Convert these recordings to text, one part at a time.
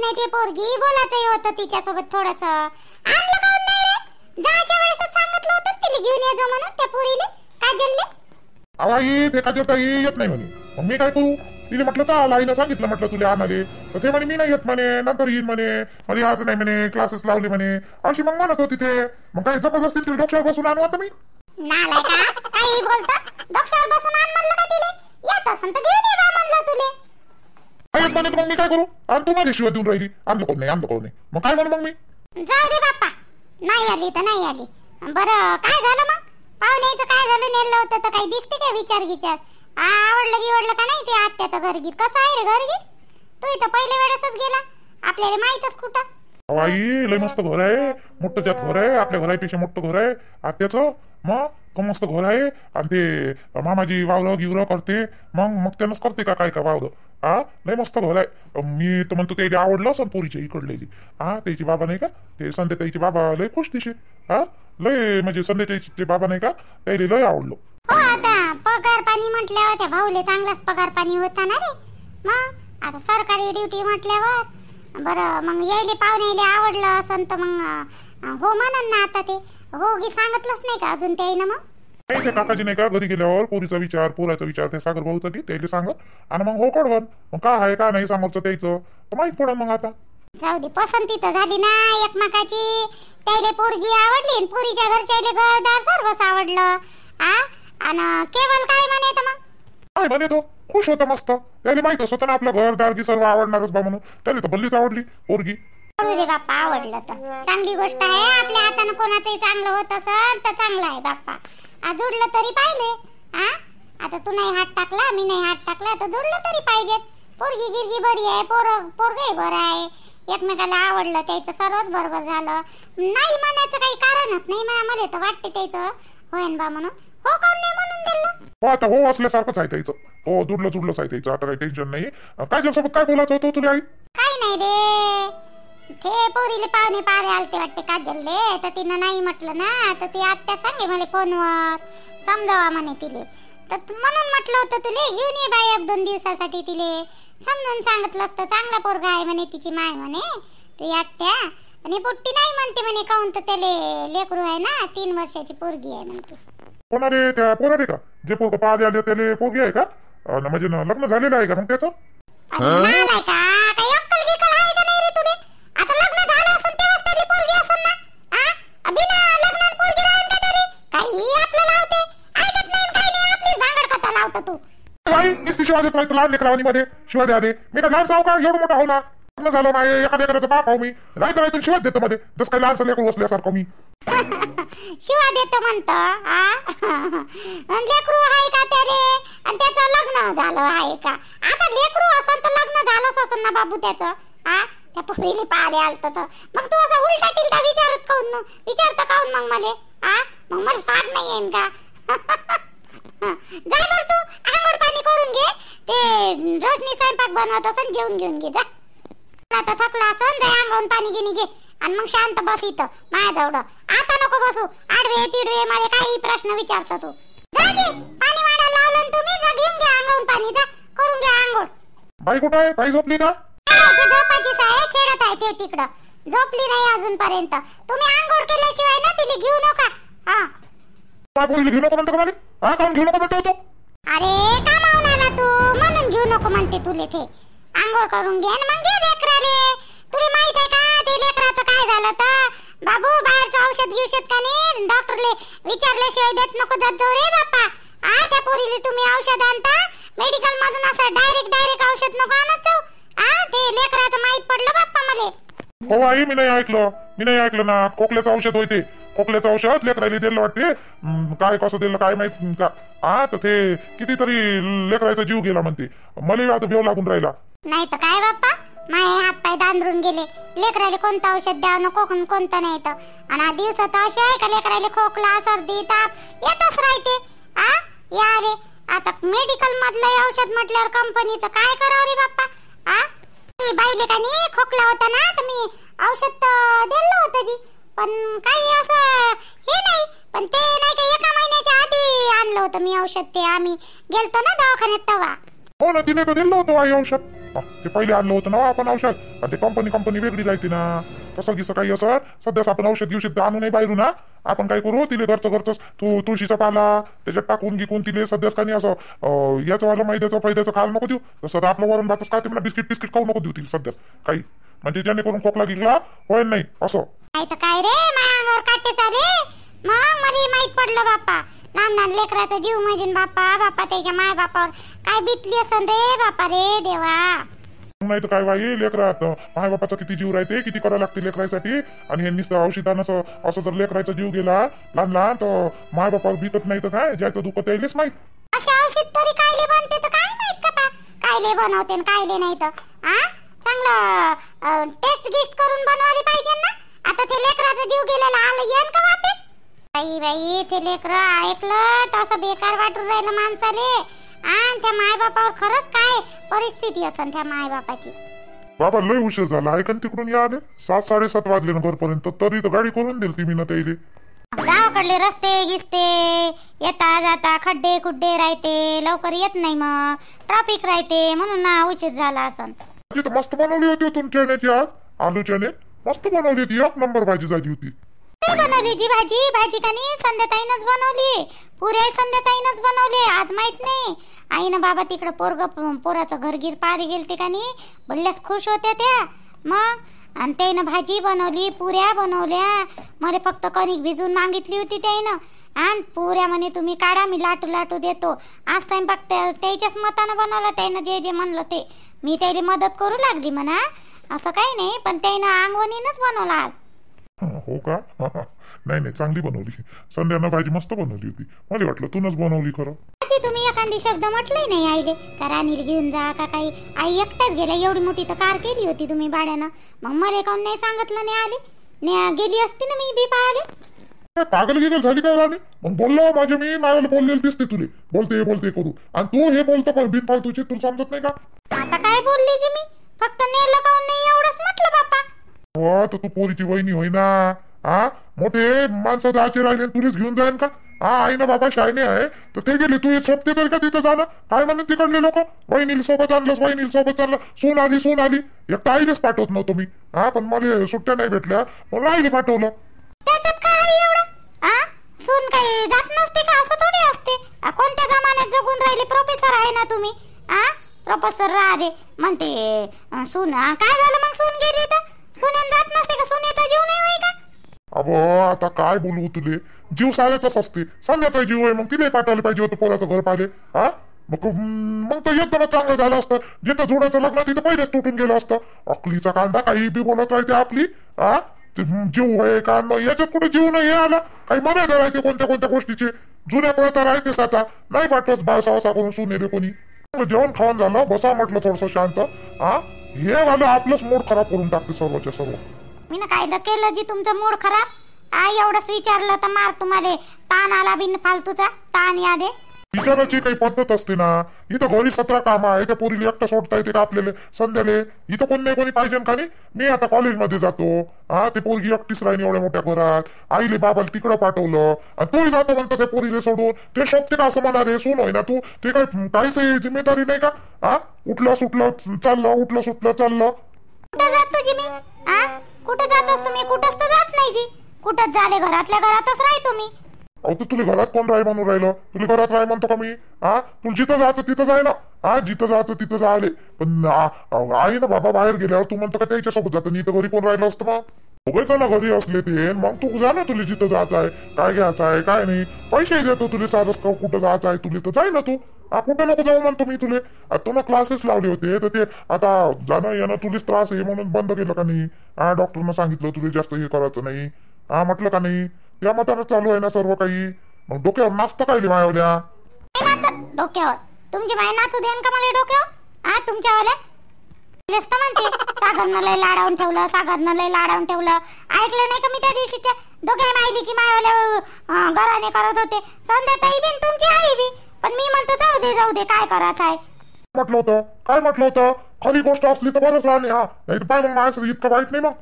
नाही ते पोरगी, बोलायचं होतं तिच्यासोबत थोडंसं. आणलं काऊन नाही रे? जायच्या वेळेस सांगितलं होतं तिला घेऊन ये जा म्हणून, त्या पोरीने काजलले. आई ते काजल ताई येत नाही म्हणे. मग मी काय करू? तिने म्हटलं चाल, आईनं सांगितलं म्हटलं तुला आणाले, तर ते म्हणे मी नाही येत म्हणे, नंतर येईन म्हणे, मला आज नाही म्हणे, क्लासेस लावले म्हणे, अशी मग म्हणत होती ते. मग काय जबरदस्ती तिला डोक्यावर बसून आणू आता मी? नालाय का काही बोलता? डोक्यावर बसून आण म्हणलं का तिले? येत असन तर घेऊन ये बा म्हणलं तुले. येत म्हणे तर मग मी काय करू? आणि तू माझ्याशिवाय देऊन राहिली, आणलं कोण नाही, आणलं कोण नाही, मग काय म्हणू मग मी? जाऊ दे बाप्पा, नाही आली तर नाही आली. बरं काय झालं मग? पाहुण्याचं काय झालं? नेलं होतं तर काही दिसते काय? विचार आवडलं गिवडलं का नाही ते आत्याचं घरगीर? कसं आहे रे घरगीर? तू इथं पहिल्या वेळेसच गेला, आपल्याला माहितच कुठं. आई लय मस्त घर आहे, मोठं त्यात घर आहे, आपल्या घरापेक्षा मोठं घर आहे आत्याचं. मग मस्त घर आहे, आणि ते मामाजी वावरं गिवरं करते, मग त्यानंच करते का काय का वावरं? हा लय मस्त घर आहे. मी तर म्हणतो त्याला आवडलं असं पोरीच्या इकडलेली. हा त्याची बाबा नाही का ते संध्याताईचे बाबा, लय खुश दिसे. हा लय म्हणजे संध्याताईचे बाबा नाही का, त्याला लय आवडलो. हो आता पगार पाणी म्हटल्यावर त्या भाऊले चांगलाच पगार पाणी होता ना रे. मग आता सरकारी ड्युटी म्हटल्यावर बरं मग यायले पाहुण्याले आवडलं असं तर मग हो म्हणन ना. आता ते हो गी सांगितलंच नाही का अजून त्याईनं? मग नाही ते काकाजी नाही का घरी गेल्यावर पोरीचा विचार पोराचा विचार ते सागर भाऊचा त्याला सांगत, आणि मग हो कडवण मग काय आहे का नाही सांगायचं त्याचं तर माहित पडन. मग आता जाऊ दे, पसंती तर झाली ना एकमेकाची. त्याले पोरगी आवडली आणि पोरीच्या घरच्याले घरदार सर्वच आवडलं. आणि केवळ काय म्हणे तर मग काय म्हणे तो खुश होता मस्त. त्याला माहितच होतं ना आपलं घरदार की सर्व आवडणारच बा म्हणून. त्याला तर भल्लीच आवडली पोरगी. करू दे बाप्पा, आवडलं तर चांगली गोष्ट आहे. आपल्या हातानं कोणाचंही चांगलं होत असेल तर चांगलं आहे बाप्पा. आज जुडलं तरी पाहिले. आता तू नाही हात टाकला, मी नाही हात टाकला, तर जुडलं तरी पाहिजे. पोरगी गिरगी बरी आहे, पोरगही बरं आहे, एकमेकाला आवडलं, त्याचं सर्वच बरोबर झालं. नाही म्हणायचं काही कारणच नाही. मला तर वाटते त्याचं होईन बा म्हणून. हो कोण नाही म्हणून दिलं? हो आता हो असल्यासारखंच आहे त्याचं. हो जुडलंच आहे त्याचं. आता काही टेन्शन नाही. काय सोबत काय बोलायचं होतं तुला आई? काही नाही रे, ते पोरीले पाहुणे पारे आलते वाटते काजलले, तर तिनं नाही म्हटलं ना. तर ती आत्या सांगे मला फोनवर समजावा म्हणे तिले. तर म्हणून म्हटलं होतं तुले घेऊन ये बाई 1-2 दिवसासाठी. तिले समजून सांगितलं असतं. चांगला पोरगा आहे म्हणे तिची माय म्हणे ती आत्या. आणि पोट्टी नाही म्हणते म्हणे, काऊन तर त्याले लेकरू आहे ना, 3 वर्षाची पोरगी आहे म्हणते. कोणारे त्या पोरारे का जे पोरग पाहिले आले त्याले पोरगी आहे का? म्हणजे लग्न झालेलं आहे का मग त्याचं? नालाय का काही अक्कल गिकल आहे का नाही रे तुले? आता लग्न झालं असेल तेव्हाच त्याली पोरगी असेल ना. बिना लग्नात पोरगी राहील का त्याली? काही आपलं लावते, ऐकत नाही काही नाही, आपली भांगड कथा लावतो तू. आई नुसती शिवाय देत राहतो लहान लेकरावानीमध्ये. शिवाय द्या दे. मी का लहान साव का? एवढं मोठा हो ना. लग्न झालं नाही, एखाद्या लेकराचा बाप आहो मी. राहतो शिवाय देतो मध्ये, जसं काही लहानसं लेकरू असल्यासारखं मी. शिवा देतो म्हणतो. लेकरू आहे का त्याले? आणि त्याचं लग्न झालं आहे का? आता लेकरू असेल तर लग्न झालंच असेल ना बाबू त्याचं. त्या पोरीले पाहिले आलत तर मग तू असं उलटा तिलटा विचारत काऊन मग मला? मग मला साध नाही येईन का? जा बर तू आंघोळ पाणी करून घे. ते रोशनी स्वयंपाक बनवत असेल, जेवून घेऊन घे जा. आता थकला असेल, जा आंघोळ पाणी घे आणि मग शांत बस इथं माझ्याजवळ. आता नको बसू आडवे तिडवे, मला काही प्रश्न विचारता तू. जा घे पाणी वाढायला लावलं तुम्ही, जा घेऊन घ्या आंघोळ पाणी, जा करून घ्या आंघोळ. बाई कुठं आहे? बाई झोपली का? झोपाचीच आहे, खेळत आहे ते तिकडं. झोपली नाही अजूनपर्यंत. तुम्ही आंघोळ केल्याशिवाय ना तिला घेऊ नका. काय पोरीला घेऊ नको म्हणतो का मला? काऊन घेऊ नको म्हणतो तो? अरे कामावून आला तू म्हणून घेऊ नको म्हणते तुले. ते आंघोळ करून घे आणि मग घे लेकराले. तुला माहित आहे का ते लेकराचं काय झालं तर? बाबू बाहेरचं औषध का नाही डॉक्टरले विचारल्याशिवाय देत नको जात जाऊ रे बाप्पा. त्या पोरीले तुम्ही औषध आणता मेडिकल मधून, असं डायरेक्ट औषध नको आणत जाऊ. ते लेकराचं माहित पडलं बाप्पा मला. हो आई मी नाही ऐकलं ना. खोकल्याचं औषध होते, खोकल्याचं औषध लेकराला दिलं वाटते. काय कसं दिलं काय माहित का? तर ते कितीतरी लेकराचा जीव गेला म्हणते. मला आता भेव लागून राहिला. नाही तर काय बाप्पा, माझे हात पाय दांदरून गेले. लेकराला कोणतं औषध द्यावं नको कोणतं नाही तर. आणि दिवसात असे आहे का लेकराला खोकला सर्दी ताप येतच राहते. या रे आता मेडिकल मधलं औषध म्हटल्यावर कंपनीचं काय करावं रे बाप्पा? बाईले का नाही खोकला होता ना, तर मी औषध तर दिलं होतं जी, पण काही असं हे नाही. पण ते नाही का 1 महिन्याच्या आधी आणलं होतं मी औषध. ते आम्ही गेलतो ना दवाखान्यात तेव्हा. हो ना, तिने तर दिलं होतं आई औषध. ते पहिले आणलं होतं ना आपण औषध, आणि ते कंपनी वेगळी राहते ना. तसं गिसं काही असं सध्याच आपण औषध घेऊ आणू नाही बाहेरून ना. आपण काय करू, तिले घरचंच तुळशीचा पाला त्याच्यात टाकून गिकून तिले सध्याच काही असं याचं वाला मैद्याचं पैद्याचं खायला नको देऊ. तसं आपलं वरण भातच काय ते म्हणा, बिस्किट खाऊ नको देऊ तिला सध्याच काही, म्हणजे जेणेकरून खोकला गिकला होईल नाही असं. काय तर काय रे, मायावर काटे सारे. मग मला माहित पडलं बापा, लहान लेकराचा जीव म्हणजे बापा त्याच्या माय बापावर काय बितली असन रे बापा रे देवा. नाही तर काय बाई, लेकरात माय बापाचा किती जीव राहते, किती करायला लागते लेकरासाठी. आणि हे नुसतं औषधानं असं जर लेकराचा जीव गेला लहान तर माय बापावर बितत नाही तर काय, ज्याचं दुःख त्यालाच माहित. अशा औषध तरी कायले बनते तर काय माहित का बा, कायले बनवते कायले नाही तर. चांगलं टेस्ट गिस्ट करून बनवायला पाहिजे ना. आता ते लेकराचा जीव गेलेला आलं येन का वापस. बाई ते लेकरं ऐकलं तर असं बेकार वाटून राहिलं माणसाले. आणि त्या माय बापावर खरंच काय परिस्थिती असन त्या माय बापाची. बाबा लय उशीर झाला, ऐकन तिकडून या आले 7-7:30 वाजले ना घरपर्यंत, तरी तर गाडी करून दिली ती मी ना त्याइले. गावाकडले रस्ते गिसते येता जाता खड्डे खुड्डे राहते, लवकर येत नाही, मग ट्रॅफिक राहते म्हणून ना उशीर झाला असन. तर मस्त बनवली होती तुमच्या चण्याची आज, आलू चणे मस्त बनवली होती, 1 नंबर भाजी झाली होती. बनवली जी भाजी का नाही संध्याताईनच बनवली, पुऱ्या संध्याताईनच बनवली. आज माहित नाही आईनं बाबा तिकडे पोराचं घरगीर पाहायला गेलते का नाही, बल्ल्यास खुश होत्या त्या. मग आणि त्यानं भाजी बनवली, पुऱ्या बनवल्या. मला फक्त कणिक भिजून मागितली होती त्यानं, आणि पुऱ्या म्हणे तुम्ही काढा मी लाटू देतो. आज स्वयंपाक त्याच्याच मतानं बनवला त्यानं, जे म्हणलं ते मी त्याला मदत करू लागली म्हणा, असं काही नाही. पण त्यानं अंगवणीनच बनवला आज. हो का? नाही चांगली बनवली. संध्यानं भाजी मस्त बनवली होती, मला वाटलं तूनच बनवली खरं. तुम्ही एखादी शब्द म्हटलंय नाही आईले का राणीला घेऊन जा का काही. आई एकटाच गेल्या, एवढी मोठी तर कार केली होती तुम्ही भाड्यानं, मग मला काऊन नाही सांगितलं नाही आली. गेली असती ना मी बी पाहिले. पागल गिगल झाली का राणी? मग बोललो माझे मी नावाला बोललेली दिसते तुले, बोलते करू, आणि तू हे बोलतो पण बिनफालतूची, तुला समजत नाही का? आता काय बोलली जी मी, फक्त नेलं काऊन नाही एवढंच म्हटलं बापा. हो तर तू पोरीची वहिनी होई ना. मोठे माणसाचं आचे राहिले तुलेच घेऊन जाईन का? आई ना बाबा शायने आहे तर ते गेले, तू सोबते तरी का तिथं जाणं? काय म्हणून तिकडले लोक वहिनीला सोबत आणलं, सून आली. एकटा आईलेच पाठवत नव्हतो मी. पण मला सुट्ट्या नाही भेटल्या म्हणून आईले पाठवलं. त्याच्यात काय एवढं? सून काही जात नसते का? असं थोडी असते. कोणत्या जमान्यात जगून राहिले? प्रोफेसर आहे ना तुम्ही. प्रोफेसर राहिले म्हणते सून. काय झालं मग सून गेली तर? सुनेन जात नसते का? सुनेचा जीव नाही होय का? अबो आता काय बोलू तुले, जीव साऱ्याचाच असते, संध्याचा जीव आहे, मग तिला पाठवलं पाहिजे होतं पोराचं घर पाहिले. मग तर एकदम चांगलं झालं असतं. जिथं जोडाचं लग्न तिथं पहिलेच तुटून गेलं असतं. अकलीचा कांदा काही बी बोलत राहते आपली. जीव आहे का याच्यात कुठे जीव नाही आला, काही मर्यादा राहते कोणत्या गोष्टीचे. जुन्या पळता राहतेच. आता नाही पाठवत बाळसावसा करून सुनेले कोणी. जेवण खाऊन झालं, बसा म्हटलं थोडस शांत. हे वालं आपलंच मूड खराब करून टाकते सर्वच्या सर्व. मी ना काय केलं जी तुमचं मूड खराब? एवढंच विचारलं तर मार तुम्हाला ताण आला बिन फालतूचा ताण यादे. विचाराची काही पद्धत असते ना. इथं घरी 17 काम आहे, त्या पोरीला एकटं सोडता येते का आपल्याला संध्याले? इथं कोण नाही कोणी पाहिजे का नाही? मी आता कॉलेजमध्ये जातो. ते पोरगी एकटीच राहिली एवढ्या मोठ्या घरात. आईले बाबाला तिकडं पाठवलं आणि तूही जातो म्हणतो त्या पोरीला सोडून. ते शोभते का असं म्हणा रे? सून होय ना तू, ते काय काहीच जिम्मेदारी नाही का? उठलं सुटलं चाललं. कुठं जात तुझी मी? कुठं जातोस तुम्ही? कुठंच तर जात नाही जी. कुठंच झाले, घरातल्या घरातच राहतो मी. अहो तुला घरात कोण राय म्हणून राहिलं? तुला घरात राय म्हणतो का मी? तुला जिथं जायचं तिथं जाय ना. जिथं जायचं तिथं जायले. पण आई ना बाबा बाहेर गेल्यावर तू म्हणतो का त्याच्यासोबत जातं? मी तर घरी कोण राहिलं असतं मग? दोघेच ना घरी असले ते, मग तू जा ना. तुला जिथं जायचं आहे, काय घ्यायचं आहे काय नाही, पैसे देतो तुला. सारस का कुठं जायचं आहे तुला तर जाय ना तू. कुठं नको जाऊ म्हणतो मी तुले. तू ना क्लासेस लावले होते तर ते आता जाणं येणं तुलाच त्रास आहे म्हणून बंद केलं का नाही? डॉक्टरनं सांगितलं तुला जास्त हे करायचं नाही. म्हटलं का नाही? या मतानं चालू आहे ना सर्व काही. मग डोक्यावर नाचतं काय मायावल्या? डोक्यावर तुमची माय नाचू देन का मला डोक्यावर? तुमच्यावाल्या म्हणते सागरनं लय लाडावून ठेवलं. ऐकलं नाही का मी त्या दिवशीच्या दोघे माहिली की मायावाल्या घराने करत होते. संध्याताई बिन तुमची आई बी. पण मी म्हणतो जाऊ दे काय करायचं आहे. काय म्हटलं होतं? खरी गोष्ट असली तर बरंच राहणे. नाही तर पाय मग माझं इतकं वाईट नाही. मग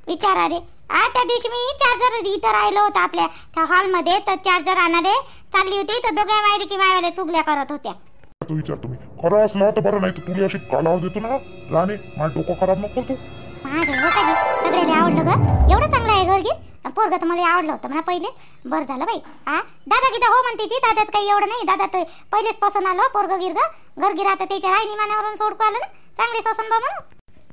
विचारा रे. त्या दिवशी मी चार्जर इथं राहिलो होतं आपल्या त्या हॉलमध्ये, तर चार्जर आणारे चालली होती तर दोघे माहिती की मायावाल्या चुगल्या करत होत्या. तो विचार तुम्ही खरं असलं तर बरं, नाही तर तुला अशी कालावर देतो ना राणे, माझं डोकं खराब नको करतो. हो का जी, सगळ्याला आवडलं ग, एवढं चांगलं आहे घरगीर पोरग तर मला आवडलं होतं म्हणा पहिले. बरं झालं बाई. दादा गीता हो म्हणते जी, दादाच काही एवढं नाही, दादा तर पहिलेच पसंत आलं पोरग गिरग घरगीर. आता त्याच्या राहिनी मानावरून सोडकू आलं ना चांगले ससन बा म्हणून.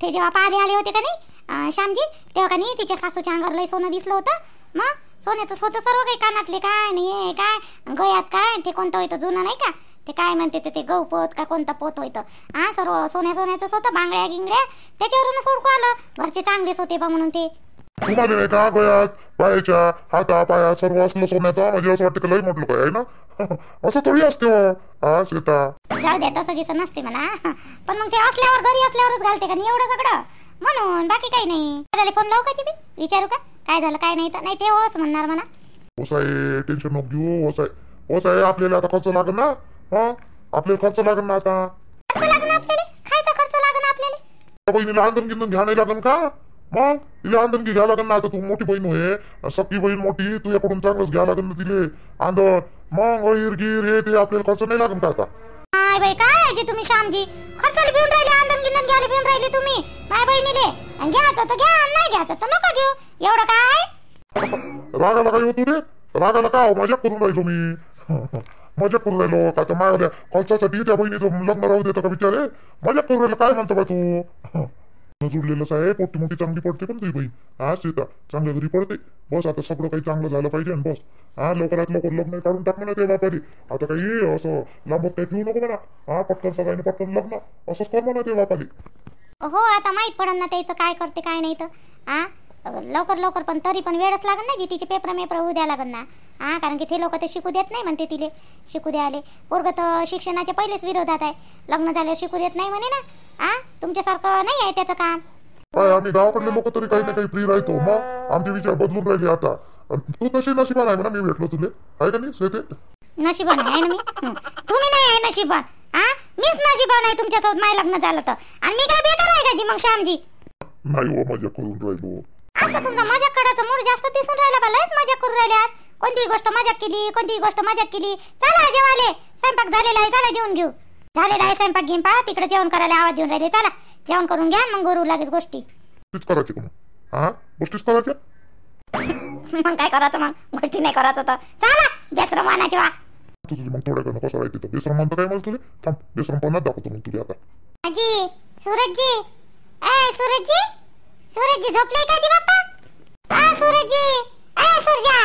ते जेव्हा पाहिले आले होते का नाही श्यामजी, तेव्हा का नाही तिच्या सासूच्या अंगावर लय सोनं दिसलं होतं. मग सोन्याचं होतं सर्व काही, कानातले काय नाही हे काय गळ्यात काय ते कोणतं होतं जुनं नाही का, ते काय म्हणते ते गहूपोत का कोणतं पोत होतं सर्व सोन्याचंच होतं, बांगड्या गिंगड्या त्याच्यावरून सोडकू आलं. घरचे चांगलेच होते बा म्हणून ते. तुम्हाला नाही का गळ्यात पायाच्या हाता पाया सर्व असलं सोन्याचा, म्हणजे असं वाटतं का लय म्हटलं काय आहे ना असं थोडी असते हो श्वेता. जाऊ द्या तसं गिसं नसते म्हणा, पण मग ते असल्यावर घरी असल्यावरच घालते का नाही एवढं सगळं म्हणून, बाकी काही नाही. दादाला फोन लावू का ती विचारू का काय झालं काय नाही तर, नाही ते ओळच म्हणणार म्हणा. आहे टेन्शन नको घेऊ, आहे आपल्याला आता खर्च लागेल ना, आपल्याला खर्च लागेल ना, आता खर्च लागेल आपल्याला, खायचा खर्च लागेल आपल्याला. बहिणीला अंधन गिंदन घ्या नाही लागेल का, मग तिला अंधन घ्या लागेल ना. आता तू मोठी बहीण होय, सख्खी बहीण मोठी, तुझ्याकडून चांगलंच घ्या लागेल ना तिले अंधन, मग वैर गिर हे ते आपल्याला खर्च नाही लागेल का आता. हाय बाई काय आहे तुम्ही श्यामजी, खर्चाला भिवून राहिले, अंधन गिंदन घ्यायला भिवून राहिले तुम्ही माझ्या बहिणीले. घ्यायचं तर घ्या, नाही घ्यायचं तर नका घेऊ, एवढं काय. रागाला काय होतो रे, रागाला का मजा करून राहिलो मी मजा करून राहिलो का, तर माझ्या खर्चासाठी त्या बहिणीचं लग्न राहू देतं का विचारे, मजा करून राहिलो काय म्हणतो बा तू. जुडलेलंच आहे, पोटी मोठी चांगली पडते पण तुझी बहीण सीता चांगल्या घरी पडते. बस आता सगळं काही चांगलं झालं पाहिजे आणि बस लवकरात लवकर लग्न काढून टाक म्हणा ते बापारी. आता काही असं लांबत काही ठेवू नको म्हणा, पटकन सगळ्यांनी पटकन लग्न असंच कर म्हणा ते बापारी. हो आता माहित पडन ना त्याचं काय करते काय नाही तर लवकर लवकर, पण तरी पण वेळच लागेल ना जी, तिचे पेपर उद्या लागेल ना कारण की ते लोक ते शिकू देत नाही म्हणते, तिले शिकू द्याले. पोरग तर शिक्षणाच्या पहिलेच विरोधात आहे, लग्न झाल्यावर शिकू देत नाही म्हणे ना. तुमच्यासारखं नाही आहे त्याचं काम. काय आम्ही गावाकडले लोक तरी काही ना काही फ्री राहतो, मग आमचे विचार बदलून राहिले आता. तू तशी नशिबान आहे म्हणा, मी भेटलो तुले आहे का नाही श्वेते. नशिबान आहे ना मी, तुम्ही नाही आहे नशिबान. मीच नशिबान आहे तुमच्यासोबत माझं लग्न झालं तर, आणि मी काय बेकार आहे का जी मग श्यामजी. नाही हो मजा करून राहिलो. आता तुमचा मजाक करायचा मूड जास्त दिसून राहिला का, लयच मजाक करून राहिल्या. कोणतीही गोष्ट मजाक केली, कोणतीही गोष्ट मजाक केली. चला जेवाले, स्वयंपाक झालेला आहे, चला जेवण घेऊ. झालेला आहे स्वयंपाक, घेऊन पहा तिकडे जेवण करायला आवाज देऊन राहिले. चला जेवण करून घ्या, मग करू लागेच गोष्टी. तीच करायची का मग, गोष्टीच करायच्या. मग काय करायचं, मग गोष्टी नाही करायचं तर चला बेसरम मानाची वा. तुझी मग थोड्या करणं कसं राहते तर बेसरम म्हणतं काय मला तुले, थांब बेसरम पण दाखवतो मग तुला आता. आजी सूरजजी, सूरजजी, सूरजजी झोपले का जी बाप्पा. सूरजजी, सूरजा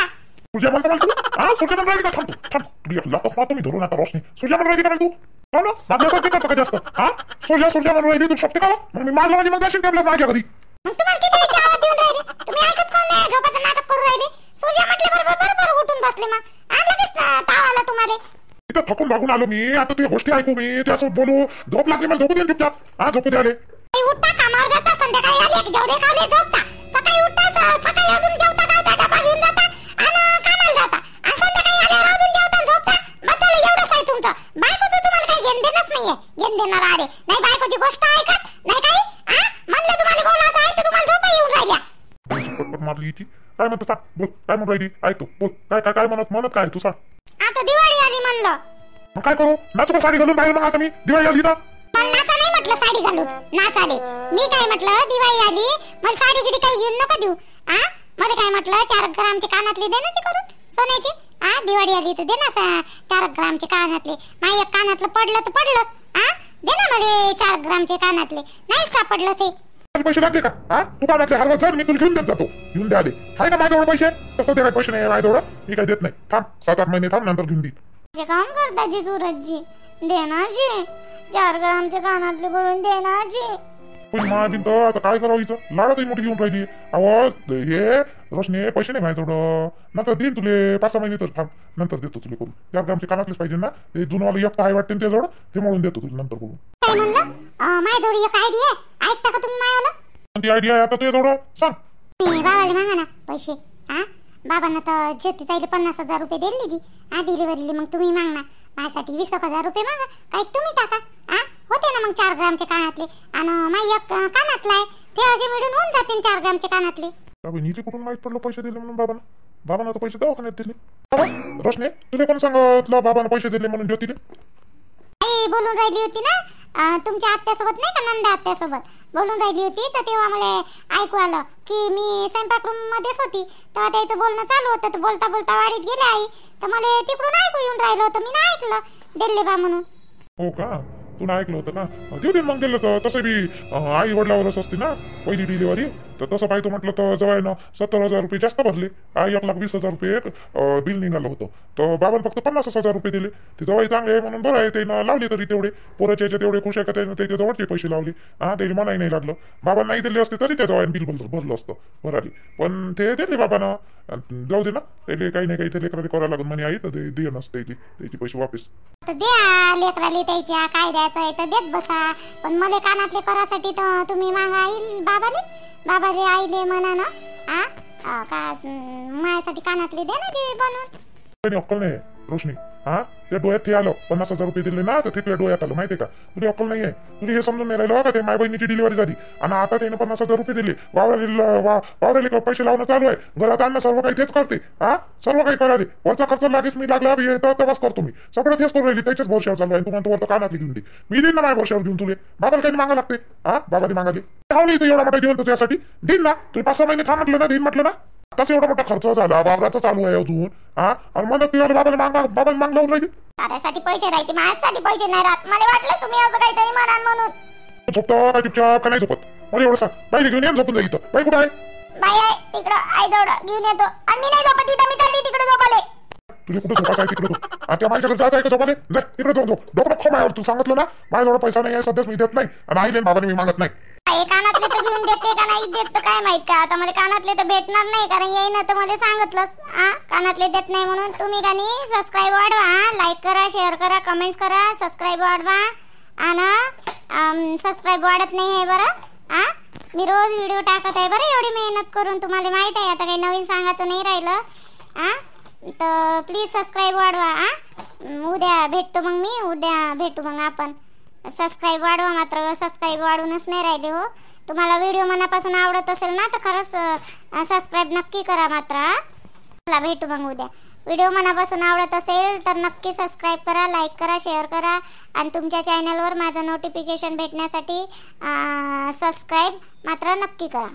तुझ्या म्हणतो मला तू, सूर्या म्हणून राहिली का, थांब तुला लाख तुम्ही धरून आता रोशनी. सूर्या म्हणून राहिली का तू, माझ्यासाठी करतो का जास्त. सूर्या म्हणून राहिली तू शकते का, मग मी माझ्या माझी मग असेल आपल्या माझ्या घरी. मग तुम्हाला किती वेळची आवाज देऊन राहिले, तुम्ही ऐकत कोण नाही, झोपाचं नाटक करून राहिले. सूर्या म्हटले बरोबर उठून बसले, मग लगेच ताव आला तुम्हाला. इथं थकून भागून आलो मी, आता तुझ्या गोष्टी ऐकू मी, त्यासोबत बोलू. झोप लागली मला, झोपू दे चुपचाप. झोपू दे आले. उठता कामावर जाता, संध्याकाळी आले जेवढे खावले झोपता, सकाळी उठता सकाळी अजून जेवता काय डबा घेऊन जाता आणि कामाला जाता, आणि संध्याकाळी आल्यावर अजून जेवता झोपता. बस झालं एवढंच आहे तुमचं. बायकोचं तुम्हाला काही घेण देणंच नाहीये, घेण देणार आले नाही, बायकोची गोष्ट ऐकत नाही काही. म्हणलं तुम्हाला बोलायचं आहे तर तुम्हाला झोपा येऊन राहिल्या. पटपट मारली हिची, काय म्हणतो सांग, बोल काय म्हणून राहिली, ऐकतो बोल काय काय काय म्हणत काय तू सांग. आता दिवाळी आली म्हणलं, मग काय करू, नाचू का साडी घालून बाहेर. मग आता मी दिवाळी आली ना, मला नाचा नाही म्हटलं साडी घालून, नाच आले. मी काय म्हटलं दिवाळी आली, मला साडी गिडी काही घेऊन नका देऊ. मला काय म्हटलं 4 ग्रामचे कानातले दे ना ते करून सोन्याचे. दिवाळी आली तर दे ना 4 ग्रामचे कानातले. माझ्या एक कानातलं पडलं तर पडलं, दे ना मला 4 ग्रामचे कानातले. नाही सापडलं ते. पैसे लागले का, तू कानातले हलवा सर, मी तुला घेऊन देत जातो. घेऊन द्या आले आहे ना माझ्याजवळ पैसे, तसं ते काय पैसे नाही माझ्याजवळ, मी काय देत नाही. थांब 7-8 महिने थांब, नंतर घेऊन दे. काम करता जी सूरजजी, देना जी 4 ग्रामचे कानातले करून देना जी. पण माझी तर आता काय करावं, हिचं लाडातही मोठी घेऊन राहिली. अहो हे रोशने पैसे नाही माझ्याजवळ, नंतर देईन तुले 5-6 महिने, तर थांब नंतर देतो तुला करून. 4 ग्रामचे कानातलेच पाहिजे ना, ते जुनवाला एक आहे वाटते त्याजवळ, ते म्हणून देतो तुला नंतर करून. काय म्हणलं, माझ्याजवळ एक आयडिया आहे, ऐकता का तुम्ही माझ्याला. ती आयडिया आहे आता तुझ्याजवळ, सांग. मी बाबाला मागा ना पैसे. बाबांना तर ज्योती ताईला 50,000 रुपये दिले जी डिलिव्हरीले, मग तुम्ही मागना माझ्यासाठी 20,000 रुपये मागा, काही तुम्ही टाका. होते ना मग 4 ग्रामचे कानातले, आणि माझी एक कानातला आहे, ते असे मिळून होऊन जाते 4 ग्रामचे कानातले. नीचे कुठून माहित पडलं पैसे दिले म्हणून बाबांना तर पैसे दवाखान्यात दिले. रोशने तुला कोण सांगितलं बाबांना पैसे दिले म्हणून ज्योतीले. आई बोलून राहिली होती ना तुमच्या आत्यासोबत नाही का, नंदा आत्यासोबत बोलून राहिली होती, तर तेव्हा मला ऐकू आलं की मी स्वयंपाक रूम मध्येच होती, तेव्हा त्याचं बोलणं चालू होतं. तर बोलता बोलता वाडीत गेले आई, तर मला तिकडून ऐकू येऊन राहिलं होतं, मी ना ऐकलं दिल्ली बा म्हणून. हो का, तू ना ऐकलं होतं का? देऊ दे मग, दिलं तर तसं बी आई वडिलावरच असते ना पहिली डिलिव्हरी. तर तसं पाहिजे म्हटलं तर जवळ 70,000 रुपये जास्त भरले. आई 1,20,000 रुपये बिल निघालं होतं, तर बाबांनी फक्त 50,000 रुपये दिले. ते जवळ चांगले आहे म्हणून बरं आहे, त्यानं लावले तरी तेवढे पोराच्या याच्या तेवढे खुश आहे का त्यानं त्याच्या जवळचे पैसे लावले. त्याला मनाही नाही लागलं. बाबा नाही दिले असते तरी त्या जवळ बिल भरलं असतं भराली, पण ते दिले बाबानं. जाऊ दे ना, त्याला काही नाही काही ते लेकराला करायला लागून म्हणे आई, तर ते दे नसते त्याचे पैसे वापस. तर द्या लेकराले त्याच्या, काय द्यायचं आहे तर देत बसा, पण मला कानातले करासाठी तर तुम्ही मागा आई बाबाले आईले म्हणा ना का माझ्यासाठी कानातले दे ना ते बनवून. अक्कल नाही रोशनी, त्या डोळ्यात ते आलं 50,000 रुपये दिले ना, तर ते तुझ्या डोळ्यात आलं माहितीये का? तुझी अक्कल नाहीये, तुला हे समजून नाही राहिलं का ते माय बहिणीची डिलिव्हरी झाली आणि आता त्याने 50,000 रुपये दिले. वावराले पैसे लावणं चालू आहे, घरात आणणं सर्व काही तेच करते. सर्व काही कराले, वरचा खर्च लागेच मी लागला तेव्हाच करतो मी, सगळं तेच करू राहिली, त्याच्याच भरशावर चालू आहे. तू म्हणतो वरतं कानातली घेऊन दे, मी देईन ना माझ्या भरशावर घेऊन तुले. बाबाला काही मागा लागते, बाबाने मागाले एवढा मोठा घेऊन तुझ्यासाठी देईन ना, तुम्ही 5-6 महिने खा म्हटलं ना, देईन म्हटलं ना. तसं एवढा मोठा खर्च झाला, वावराचा चालू आहे अजून, आणि मग तुझ्या बाबाला माग लावून राहिली. ताऱ्यासाठी पैसे राहते, माझ्यासाठी पैसे नाही राहत. मला वाटलं तुम्ही असं काहीतरी म्हणाल म्हणून. झोपतो चुपचाप का नाही झोपत? मला एवढं सांग, बाई घेऊन ये, झोपून जा इथं. बाई कुठं आहे? बाई आहे तिकडं, आई जवळ घेऊन येतो. आणि मी नाही झोपत इथं, मी चालली तिकडे झोपाले. तुझे कुठं झोपायचं आहे तिकडे? तू त्या माझ्याकडे जायचं आहे का झोपाले? जा तिकडे जाऊन झोप. डोकं खो माझ्यावर, तू सांगितलं ना माझ्याजवळ पैसा नाही आहे सध्याच, मी देत नाही, आणि आईले बाबाने मी मागत नाही. कानातले तर घेऊन देते का नाही देत तर काय माहित का? आता मला कानातले तर भेटणार नाही, कारण येईन तर मला सांगितलंच कानातले देत नाही म्हणून. तुम्ही का नाही सबस्क्राईब वाढवा, लाईक करा, शेअर करा, कमेंट्स करा, सबस्क्राईब वाढवा. आणि सबस्क्राईब वाढत नाही आहे बरं. मी रोज व्हिडिओ टाकत आहे बरं, एवढी मेहनत करून. तुम्हाला माहित आहे आता काही नवीन सांगायचं नाही राहिलं. तर प्लीज सबस्क्राईब वाढवा. उद्या भेटतो मग मी, उद्या भेटू मग आपण. सबस्क्राईब वाढवा मात्र, सबस्क्राईब वाढूनच नाही राहिले हो. तुम्हाला व्हिडिओ मनापासून आवडत असेल ना तर खरंच सबस्क्राईब नक्की करा मात्र. चला भेटू मग उद्या. व्हिडिओ मनापासून आवडत असेल तर नक्की सबस्क्राईब करा, लाईक करा, शेअर करा, आणि तुमच्या चॅनलवर माझं नोटिफिकेशन भेटण्यासाठी सबस्क्राईब मात्र नक्की करा.